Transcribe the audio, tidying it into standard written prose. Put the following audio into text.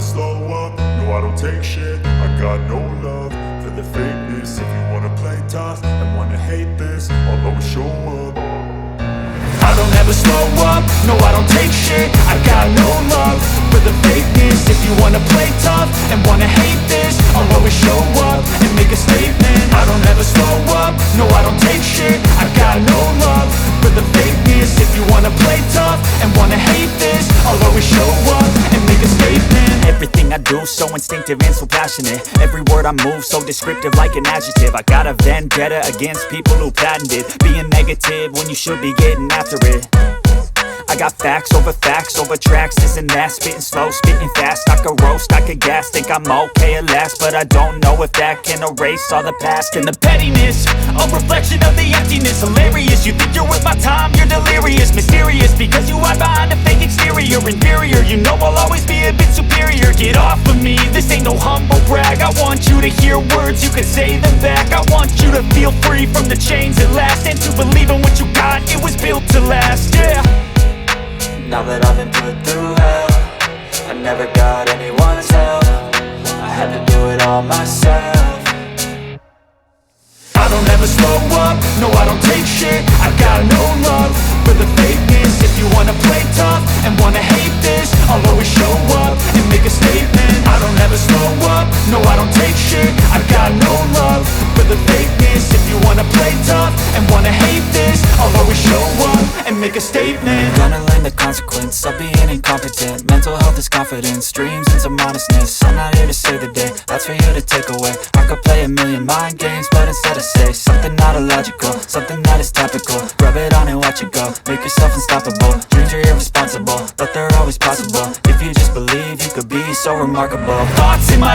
slow up, no I don't take shit. I got no love for the fakeness. If you wanna play tough and wanna hate this, I'll always show up. I don't ever slow up, no I don't take shit. I got no love for the fakeness. If you wanna play tough and wanna hate this, I'll always show up and make a statement. I don't ever slow up, no I don't take shit. I got no love for the fakeness. If you wanna play tough and wanna hate this, I'll always show up and make a statement. Everything I do so instinctive and so passionate. Every word I move so descriptive like an adjective. I got a vendetta against people who patented being negative when you should be getting after it. I got facts over tracks, this and that. Spitting slow, spitting fast, I could roast, I could gas. Think I'm okay at last, but I don't know if that can erase all the past. And the pettiness, a reflection of the emptiness. Hilarious, you think you're worth my time, you're delirious. Mysterious, because you hide behind a fake exterior. Inferior, you know I'll always be a bit superior. Get off of me, this ain't no humble brag. I want you to hear words, you can say them back. I want you to feel free from the chains at last, and to believe in what you got, it was built to last, yeah. Now that I've been put through hell, I never got anyone's help. I had to do it all myself. I don't ever slow up, no I don't take shit. I got no love for the fakeness. If you wanna play tough and wanna hate this, I'll always show up and make a statement. I don't ever slow up, no I don't take shit. I got no love for the fakeness. If you wanna play tough and wanna hate this, I'll always show up and make a statement. Gonna learn the consequence of being incompetent. Mental health is confidence, dreams into modestness. I'm not here to save the day, that's for you to take away. I could play a million mind games, but instead I say something not illogical, something that is topical. Rub it on and watch it go, make yourself unstoppable. Dreams are irresponsible, but they're always possible. If you just believe, you could be so remarkable. Thoughts in my